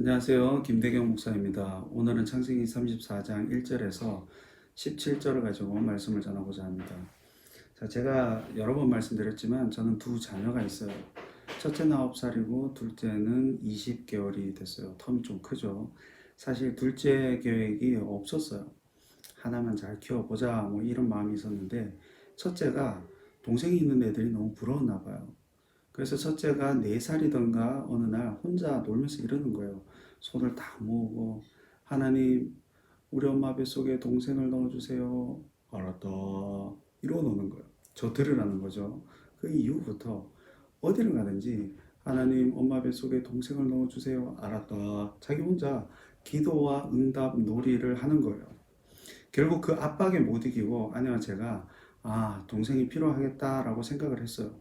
안녕하세요. 김대경 목사입니다. 오늘은 창세기 34장 1절에서 17절을 가지고 말씀을 전하고자 합니다. 자, 제가 여러 번 말씀드렸지만 저는 두 자녀가 있어요. 첫째는 9살이고 둘째는 20개월이 됐어요. 텀이 좀 크죠. 사실 둘째 계획이 없었어요. 하나만 잘 키워보자 뭐 이런 마음이 있었는데 첫째가 동생이 있는 애들이 너무 부러웠나 봐요. 그래서 첫째가 4살이던가 어느 날 혼자 놀면서 이러는 거예요. 손을 다 모으고 하나님 우리 엄마 뱃속에 동생을 넣어주세요. 알았다. 이러고 노는 거예요. 저 들으라는 거죠. 그 이후부터 어디를 가든지 하나님 엄마 뱃속에 동생을 넣어주세요. 알았다. 자기 혼자 기도와 응답 놀이를 하는 거예요. 결국 그 압박에 못 이기고 아내와 제가 동생이 필요하겠다라고 생각을 했어요.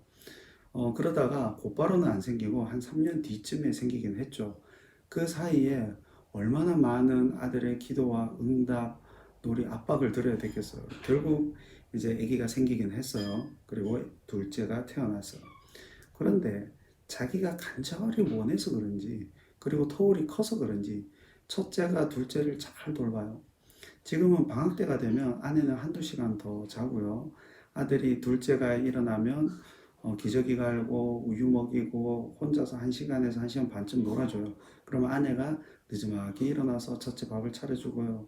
그러다가 곧바로는 안 생기고 한 3년 뒤쯤에 생기긴 했죠. 그 사이에 얼마나 많은 아들의 기도와 응답, 놀이 압박을 들어야 되겠어요. 결국 이제 아기가 생기긴 했어요. 그리고 둘째가 태어났어요. 그런데 자기가 간절히 원해서 그런지, 그리고 터울이 커서 그런지 첫째가 둘째를 잘 돌봐요. 지금은 방학 때가 되면 아내는 한두 시간 더 자고요. 아들이 둘째가 일어나면 기저귀 갈고 우유 먹이고 혼자서 1시간에서 1시간 반쯤 놀아줘요. 그러면 아내가 늦지막이 일어나서 첫째 밥을 차려주고요.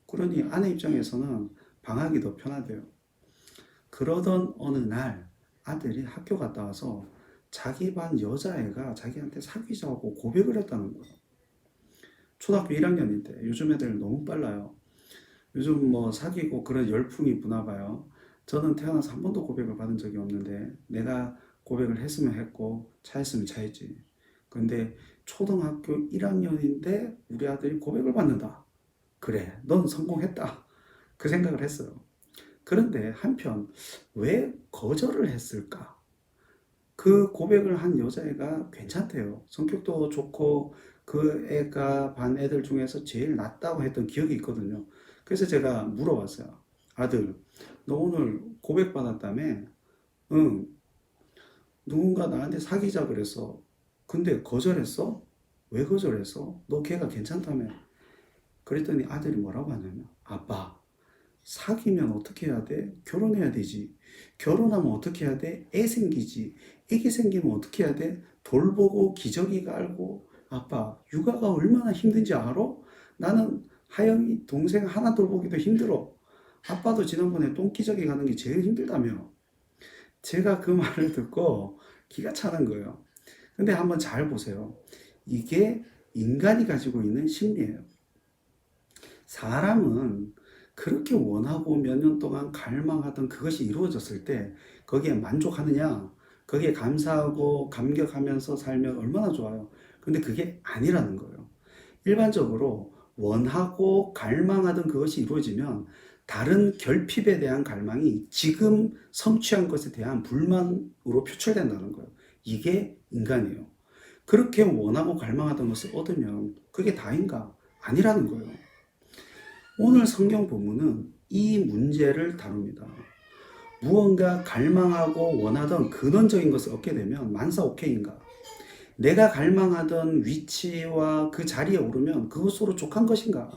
그러니 아내 입장에서는 방학이 더 편하대요. 그러던 어느 날 아들이 학교 갔다 와서 자기 반 여자애가 자기한테 사귀자고 고백을 했다는 거예요. 초등학교 1학년인데 요즘 애들 너무 빨라요. 요즘 뭐 사귀고 그런 열풍이 부나 봐요. 저는 태어나서 한 번도 고백을 받은 적이 없는데 내가 고백을 했으면 했고 차였으면 차였지. 근데 초등학교 1학년인데 우리 아들이 고백을 받는다. 그래, 넌 성공했다. 그 생각을 했어요. 그런데 한편 왜 거절을 했을까? 그 고백을 한 여자애가 괜찮대요. 성격도 좋고 그 애가 반 애들 중에서 제일 낫다고 했던 기억이 있거든요. 그래서 제가 물어봤어요. 아들, 너 오늘 고백받았다며? 응. 누군가 나한테 사귀자 그랬어. 근데 거절했어? 왜 거절했어? 너 걔가 괜찮다며? 그랬더니 아들이 뭐라고 하냐면, 아빠, 사귀면 어떻게 해야 돼? 결혼해야 되지. 결혼하면 어떻게 해야 돼? 애 생기지. 애기 생기면 어떻게 해야 돼? 돌보고 기저귀 갈고. 아빠, 육아가 얼마나 힘든지 알아? 나는 하영이 동생 하나 돌보기도 힘들어. 아빠도 지난번에 똥기저귀 가는 게 제일 힘들다며. 제가 그 말을 듣고 기가 차는 거예요. 근데 한번 잘 보세요. 이게 인간이 가지고 있는 심리예요. 사람은 그렇게 원하고 몇 년 동안 갈망하던 그것이 이루어졌을 때 거기에 만족하느냐? 거기에 감사하고 감격하면서 살면 얼마나 좋아요. 근데 그게 아니라는 거예요. 일반적으로 원하고 갈망하던 그것이 이루어지면 다른 결핍에 대한 갈망이 지금 성취한 것에 대한 불만으로 표출된다는 거예요. 이게 인간이에요. 그렇게 원하고 갈망하던 것을 얻으면 그게 다인가? 아니라는 거예요. 오늘 성경 본문은 이 문제를 다룹니다. 무언가 갈망하고 원하던 근원적인 것을 얻게 되면 만사오케이인가? 내가 갈망하던 위치와 그 자리에 오르면 그것으로 족한 것인가?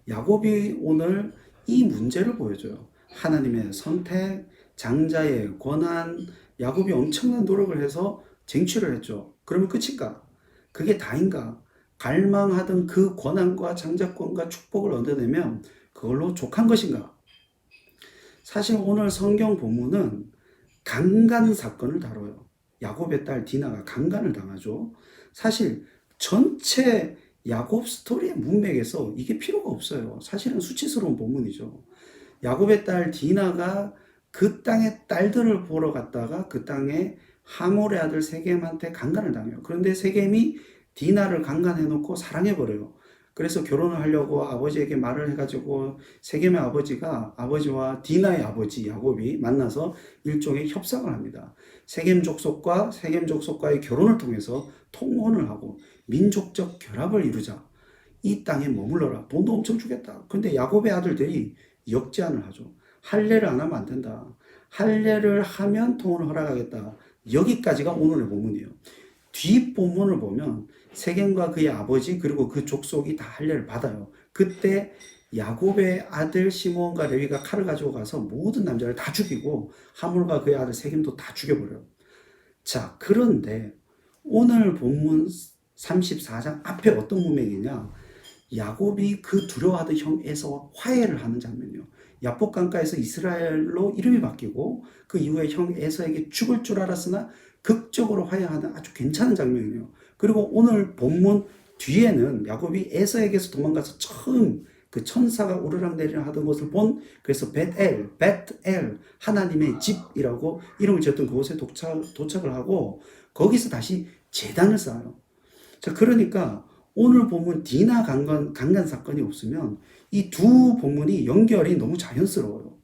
야곱이 오늘 이 문제를 보여줘요. 하나님의 선택, 장자의 권한, 야곱이 엄청난 노력을 해서 쟁취를 했죠. 그러면 끝인가? 그게 다인가? 갈망하던 그 권한과 장자권과 축복을 얻어내면 그걸로 족한 것인가? 사실 오늘 성경 본문은 강간 사건을 다뤄요. 야곱의 딸 디나가 강간을 당하죠. 사실 전체 야곱 스토리의 문맥에서 이게 필요가 없어요. 사실은 수치스러운 본문이죠. 야곱의 딸 디나가 그 땅의 딸들을 보러 갔다가 그 땅에 하몰의 아들 세겜한테 강간을 당해요. 그런데 세겜이 디나를 강간해놓고 사랑해버려요. 그래서 결혼을 하려고 아버지에게 말을 해가지고 세겜의 아버지가 아버지와 디나의 아버지 야곱이 만나서 일종의 협상을 합니다. 세겜 족속과의 결혼을 통해서 통혼을 하고 민족적 결합을 이루자. 이 땅에 머물러라. 돈도 엄청 주겠다. 근데 야곱의 아들들이 역제안을 하죠. 할례를 안 하면 안 된다. 할례를 하면 통혼을 허락하겠다. 여기까지가 오늘의 본문이에요. 뒷 본문을 보면 세겜과 그의 아버지 그리고 그 족속이 다 할례를 받아요. 그때 야곱의 아들 시므온과 레위가 칼을 가지고 가서 모든 남자를 다 죽이고 하물과 그의 아들 세겜도 다 죽여버려요. 자, 그런데 오늘 본문 34장 앞에 어떤 문맥이냐? 야곱이 그 두려워하던 형 에서와 화해를 하는 장면이요. 야복 강가에서 이스라엘로 이름이 바뀌고 그 이후에 형 에서에게 죽을 줄 알았으나 극적으로 화해하는 아주 괜찮은 장면이에요. 그리고 오늘 본문 뒤에는 야곱이 에서에게서 도망가서 처음 그 천사가 오르락내리락 하던 것을 본, 그래서 벳엘 하나님의 집이라고 이름을 지었던 그곳에 도착을 하고 거기서 다시 제단을 쌓아요. 자, 그러니까 오늘 본문 디나 강간 사건이 없으면 이 두 본문이 연결이 너무 자연스러워요.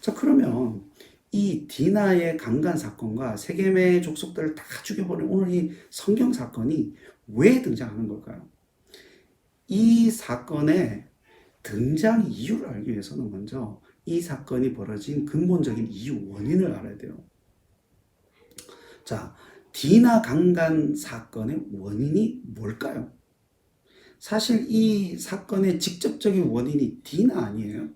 자, 그러면 이 디나의 강간 사건과 세겜의 족속들을 다 죽여버린 오늘 이 성경 사건이 왜 등장하는 걸까요? 이 사건의 등장 이유를 알기 위해서는 먼저 이 사건이 벌어진 근본적인 이유, 원인을 알아야 돼요. 자, 디나 강간 사건의 원인이 뭘까요? 사실 이 사건의 직접적인 원인이 디나 아니에요.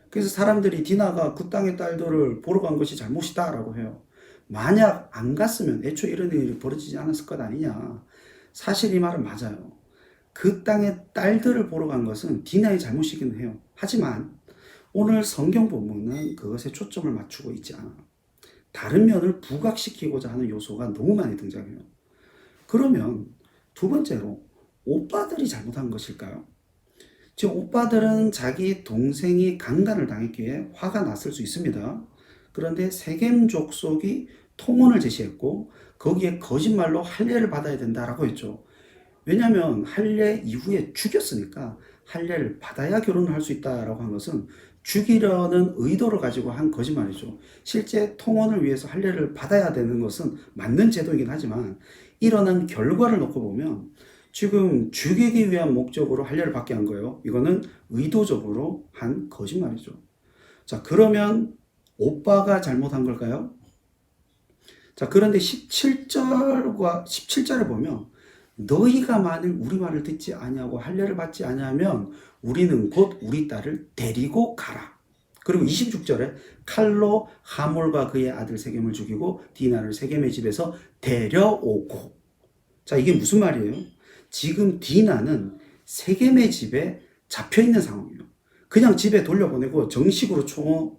그래서 사람들이 디나가 그 땅의 딸들을 보러 간 것이 잘못이다라고 해요. 만약 안 갔으면 애초에 이런 일이 벌어지지 않았을 것 아니냐. 사실 이 말은 맞아요. 그 땅의 딸들을 보러 간 것은 디나의 잘못이긴 해요. 하지만 오늘 성경 본문은 그것에 초점을 맞추고 있지 않아요. 다른 면을 부각시키고자 하는 요소가 너무 많이 등장해요. 그러면 두 번째로 오빠들이 잘못한 것일까요? 지금 오빠들은 자기 동생이 강간을 당했기에 화가 났을 수 있습니다. 그런데 세겜 족속이 통혼을 제시했고 거기에 거짓말로 할례를 받아야 된다라고 했죠. 왜냐하면 할례 이후에 죽였으니까 할례를 받아야 결혼을 할 수 있다라고 한 것은 죽이려는 의도를 가지고 한 거짓말이죠. 실제 통혼을 위해서 할례를 받아야 되는 것은 맞는 제도이긴 하지만 일어난 결과를 놓고 보면 지금 죽이기 위한 목적으로 할례를 받게 한 거예요. 이거는 의도적으로 한 거짓말이죠. 자, 그러면 오빠가 잘못한 걸까요? 자, 그런데 17절에 보면 너희가 만일 우리 말을 듣지 아니하고 할례를 받지 아니하면 우리는 곧 우리 딸을 데리고 가라. 그리고 26절에 칼로 하몰과 그의 아들 세겜을 죽이고 디나를 세겜의 집에서 데려오고. 자, 이게 무슨 말이에요? 지금 디나는 세겜의 집에 잡혀있는 상황이에요. 그냥 집에 돌려보내고 정식으로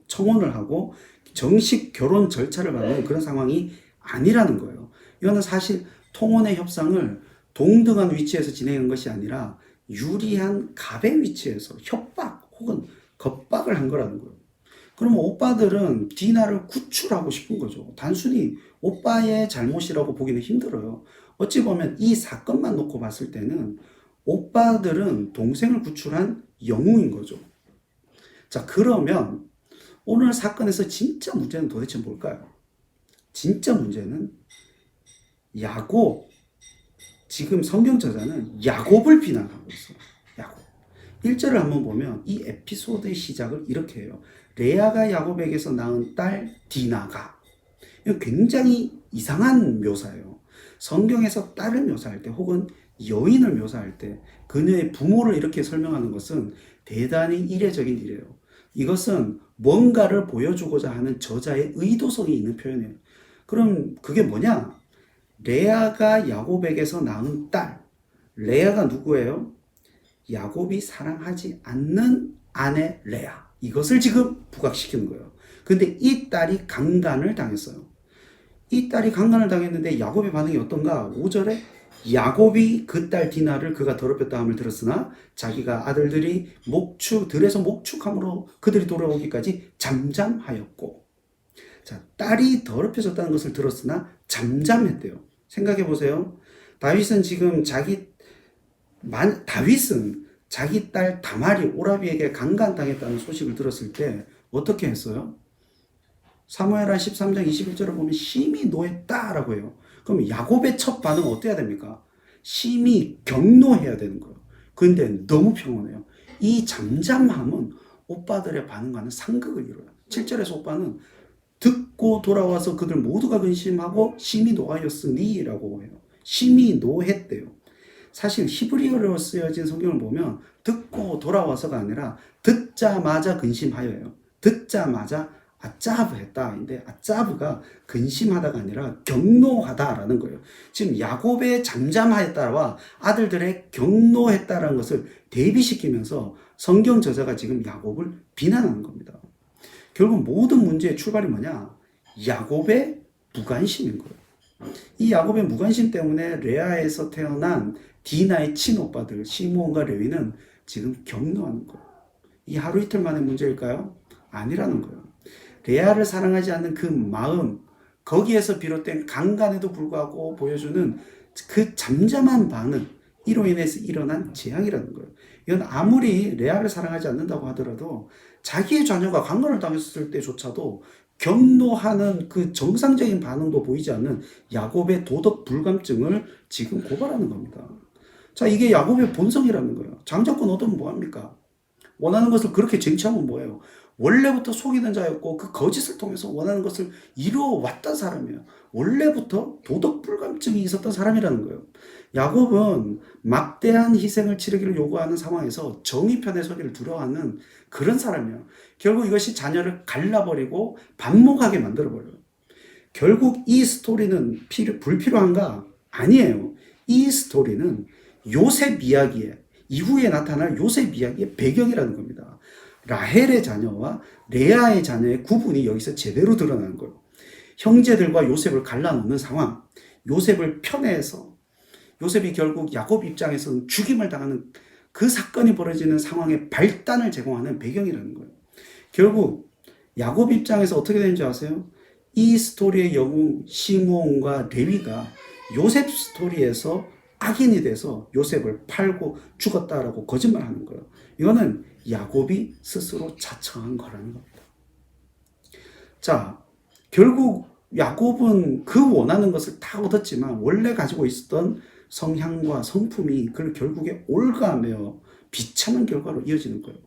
청혼을 하고 정식 결혼 절차를 밟는 그런 상황이 아니라는 거예요. 이거는 사실 통혼의 협상을 동등한 위치에서 진행한 것이 아니라 유리한 갑의 위치에서 협박 혹은 겁박을 한 거라는 거예요. 그러면 오빠들은 디나를 구출하고 싶은 거죠. 단순히 오빠의 잘못이라고 보기는 힘들어요. 어찌 보면 이 사건만 놓고 봤을 때는 오빠들은 동생을 구출한 영웅인 거죠. 자, 그러면 오늘 사건에서 진짜 문제는 도대체 뭘까요? 진짜 문제는 야곱, 지금 성경 저자는 야곱을 비난하고 있어요. 야곱. 1절을 한번 보면 이 에피소드의 시작을 이렇게 해요. 레아가 야곱에게서 낳은 딸 디나가. 이건 굉장히 이상한 묘사예요. 성경에서 딸을 묘사할 때 혹은 여인을 묘사할 때 그녀의 부모를 이렇게 설명하는 것은 대단히 이례적인 일이에요. 이것은 뭔가를 보여주고자 하는 저자의 의도성이 있는 표현이에요. 그럼 그게 뭐냐? 레아가 야곱에게서 낳은 딸. 레아가 누구예요? 야곱이 사랑하지 않는 아내 레아. 이것을 지금 부각시키는 거예요. 근데 이 딸이 강간을 당했어요. 이 딸이 강간을 당했는데 야곱의 반응이 어떤가? 5절에 야곱이 그 딸 디나를 그가 더럽혔다 함을 들었으나 자기가 아들들이 들에서 목축함으로 그들이 돌아오기까지 잠잠하였고. 자, 딸이 더럽혀졌다는 것을 들었으나 잠잠했대요. 생각해 보세요. 다윗은 자기 딸 다말이 오라비에게 강간당했다는 소식을 들었을 때 어떻게 했어요? 사무엘하 13장 21절을 보면 심히 노했다라고 해요. 그럼 야곱의 첫 반응은 어때야 됩니까? 심히 경노해야 되는 거예요. 근데 너무 평온해요. 이 잠잠함은 오빠들의 반응과는 상극을 이뤄요. 7절에서 오빠는 듣고 돌아와서 그들 모두가 근심하고 심히 노하였으니 라고 해요. 심히 노했대요. 사실 히브리어로 쓰여진 성경을 보면 듣고 돌아와서가 아니라 듣자마자 근심하여요. 듣자마자 아짜브 했다인데 아짜브가 근심하다가 아니라 경노하다라는 거예요. 지금 야곱의 잠잠하였다와 아들들의 경노했다라는 것을 대비시키면서 성경 저자가 지금 야곱을 비난하는 겁니다. 결국 모든 문제의 출발이 뭐냐? 야곱의 무관심인 거예요. 이 야곱의 무관심 때문에 레아에서 태어난 디나의 친오빠들 시므온과 레위는 지금 경노하는 거예요. 이 하루 이틀 만의 문제일까요? 아니라는 거예요. 레아를 사랑하지 않는 그 마음, 거기에서 비롯된 강간에도 불구하고 보여주는 그 잠잠한 반응, 이로 인해서 일어난 재앙이라는 거예요. 이건 아무리 레아를 사랑하지 않는다고 하더라도 자기의 자녀가 강간을 당했을 때조차도 경노하는 그 정상적인 반응도 보이지 않는 야곱의 도덕 불감증을 지금 고발하는 겁니다. 자, 이게 야곱의 본성이라는 거예요. 장자권 얻으면 뭐합니까? 원하는 것을 그렇게 쟁취하면 뭐예요? 원래부터 속이는 자였고 그 거짓을 통해서 원하는 것을 이루어왔던 사람이에요. 원래부터 도덕 불감증이 있었던 사람이라는 거예요. 야곱은 막대한 희생을 치르기를 요구하는 상황에서 정의 편에 서기를 두려워하는 그런 사람이에요. 결국 이것이 자녀를 갈라버리고 반목하게 만들어버려요. 결국 이 스토리는 불필요한가? 아니에요. 이 스토리는 요셉 이야기에 이후에 나타날 요셉 이야기의 배경이라는 겁니다. 라헬의 자녀와 레아의 자녀의 구분이 여기서 제대로 드러나는 거예요. 형제들과 요셉을 갈라놓는 상황, 요셉을 편애해서 요셉이 결국 야곱 입장에서는 죽임을 당하는 그 사건이 벌어지는 상황의 발단을 제공하는 배경이라는 거예요. 결국 야곱 입장에서 어떻게 되는지 아세요? 이 스토리의 영웅 시므온과 레위가 요셉 스토리에서 악인이 돼서 요셉을 팔고 죽었다라고 거짓말하는 거예요. 이거는 야곱이 스스로 자청한 거라는 겁니다. 자, 결국 야곱은 그 원하는 것을 다 얻었지만 원래 가지고 있었던 성향과 성품이 그를 결국에 올가매어 비참한 결과로 이어지는 거예요.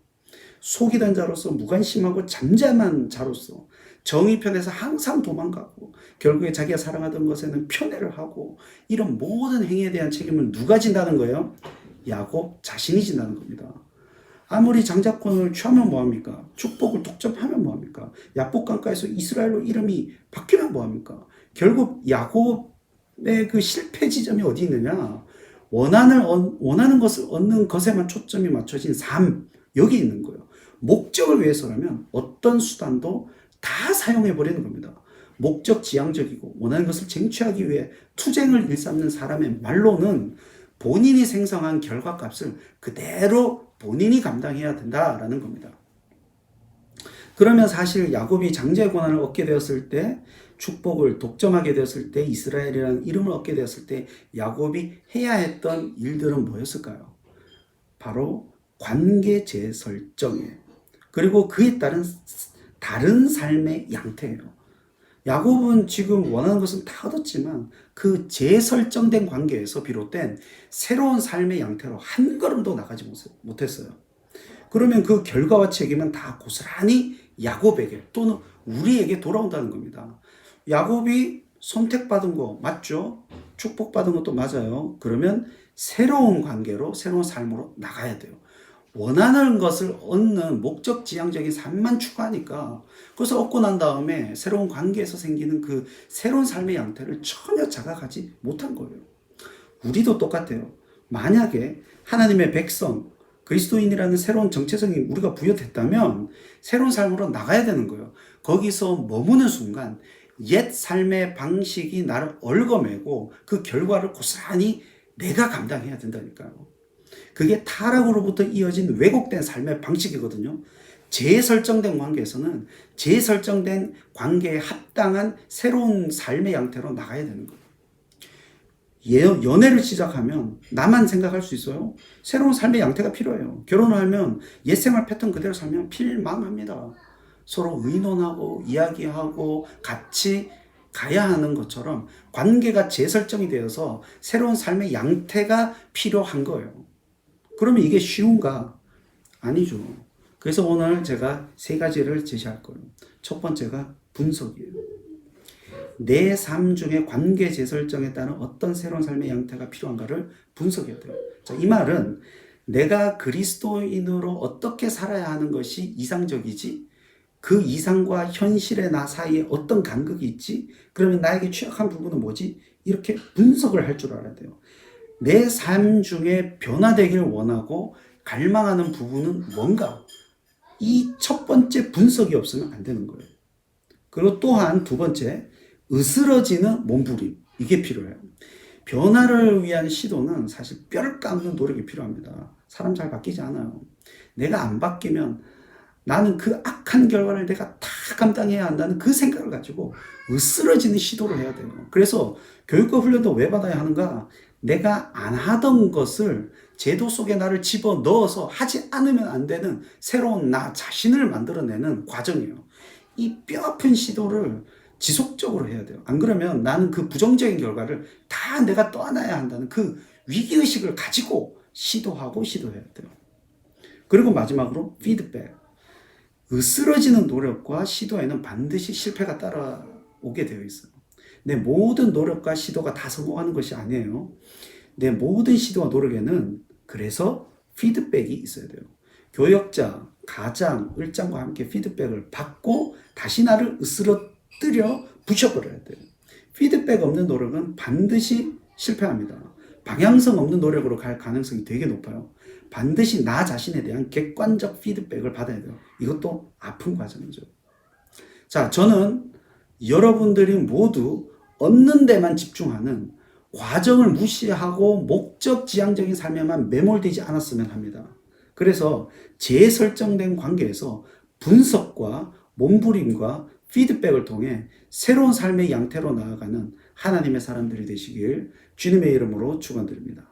속이던 자로서 무관심하고 잠잠한 자로서 정의 편에서 항상 도망가고 결국에 자기가 사랑하던 것에는 편애를 하고 이런 모든 행위에 대한 책임을 누가 진다는 거예요? 야곱 자신이 진다는 겁니다. 아무리 장자권을 취하면 뭐합니까? 축복을 독점하면 뭐합니까? 야복강가에서 이스라엘로 이름이 바뀌면 뭐합니까? 결국 야곱의 그 실패 지점이 어디 있느냐? 원하는 것을 얻는 것에만 초점이 맞춰진 삶, 여기 있는 거예요. 목적을 위해서라면 어떤 수단도 다 사용해버리는 겁니다. 목적 지향적이고 원하는 것을 쟁취하기 위해 투쟁을 일삼는 사람의 말로는 본인이 생성한 결과값을 그대로 본인이 감당해야 된다라는 겁니다. 그러면 사실 야곱이 장자의 권한을 얻게 되었을 때, 축복을 독점하게 되었을 때, 이스라엘이라는 이름을 얻게 되었을 때 야곱이 해야 했던 일들은 뭐였을까요? 바로 관계 재설정이에요. 그리고 그에 따른 다른 삶의 양태예요. 야곱은 지금 원하는 것은 다 얻었지만 그 재설정된 관계에서 비롯된 새로운 삶의 양태로 한 걸음도 나가지 못했어요. 그러면 그 결과와 책임은 다 고스란히 야곱에게 또는 우리에게 돌아온다는 겁니다. 야곱이 선택받은 거 맞죠? 축복받은 것도 맞아요. 그러면 새로운 관계로 새로운 삶으로 나가야 돼요. 원하는 것을 얻는 목적 지향적인 삶만 추구하니까 그것을 얻고 난 다음에 새로운 관계에서 생기는 그 새로운 삶의 양태를 전혀 자각하지 못한 거예요. 우리도 똑같아요. 만약에 하나님의 백성, 그리스도인이라는 새로운 정체성이 우리가 부여됐다면 새로운 삶으로 나가야 되는 거예요. 거기서 머무는 순간 옛 삶의 방식이 나를 얽어매고 그 결과를 고스란히 내가 감당해야 된다니까요. 그게 타락으로부터 이어진 왜곡된 삶의 방식이거든요. 재설정된 관계에서는 재설정된 관계에 합당한 새로운 삶의 양태로 나가야 되는 거예요. 연애를 시작하면 나만 생각할 수 있어요? 새로운 삶의 양태가 필요해요. 결혼을 하면 옛 생활 패턴 그대로 살면 필망합니다. 서로 의논하고 이야기하고 같이 가야 하는 것처럼 관계가 재설정이 되어서 새로운 삶의 양태가 필요한 거예요. 그러면 이게 쉬운가? 아니죠. 그래서 오늘 제가 세 가지를 제시할 거예요. 첫 번째가 분석이에요. 내 삶 중에 관계 재설정에 따른 어떤 새로운 삶의 양태가 필요한가를 분석해야 돼요. 자, 이 말은 내가 그리스도인으로 어떻게 살아야 하는 것이 이상적이지? 그 이상과 현실의 나 사이에 어떤 간극이 있지? 그러면 나에게 취약한 부분은 뭐지? 이렇게 분석을 할 줄 알아야 돼요. 내 삶 중에 변화되기를 원하고 갈망하는 부분은 뭔가? 이 첫 번째 분석이 없으면 안 되는 거예요. 그리고 또한 두 번째, 으스러지는 몸부림. 이게 필요해요. 변화를 위한 시도는 사실 뼈를 깎는 노력이 필요합니다. 사람 잘 바뀌지 않아요. 내가 안 바뀌면 나는 그 악한 결과를 내가 다 감당해야 한다는 그 생각을 가지고 으스러지는 시도를 해야 돼요. 그래서 교육과 훈련도 왜 받아야 하는가? 내가 안 하던 것을 제도 속에 나를 집어 넣어서 하지 않으면 안 되는 새로운 나 자신을 만들어내는 과정이에요. 이 뼈아픈 시도를 지속적으로 해야 돼요. 안 그러면 나는 그 부정적인 결과를 다 내가 떠안아야 한다는 그 위기의식을 가지고 시도해야 돼요. 그리고 마지막으로 피드백. 으스러지는 노력과 시도에는 반드시 실패가 따라오게 되어 있어요. 내 모든 노력과 시도가 다 성공하는 것이 아니에요. 내 모든 시도와 노력에는 그래서 피드백이 있어야 돼요. 교역자, 가장, 을장과 함께 피드백을 받고 다시 나를 으스러뜨려 부셔버려야 돼요. 피드백 없는 노력은 반드시 실패합니다. 방향성 없는 노력으로 갈 가능성이 되게 높아요. 반드시 나 자신에 대한 객관적 피드백을 받아야 돼요. 이것도 아픈 과정이죠. 자, 저는 여러분들이 모두 얻는 데만 집중하는 과정을 무시하고 목적지향적인 삶에만 매몰되지 않았으면 합니다. 그래서 재설정된 관계에서 분석과 몸부림과 피드백을 통해 새로운 삶의 양태로 나아가는 하나님의 사람들이 되시길 주님의 이름으로 축원드립니다.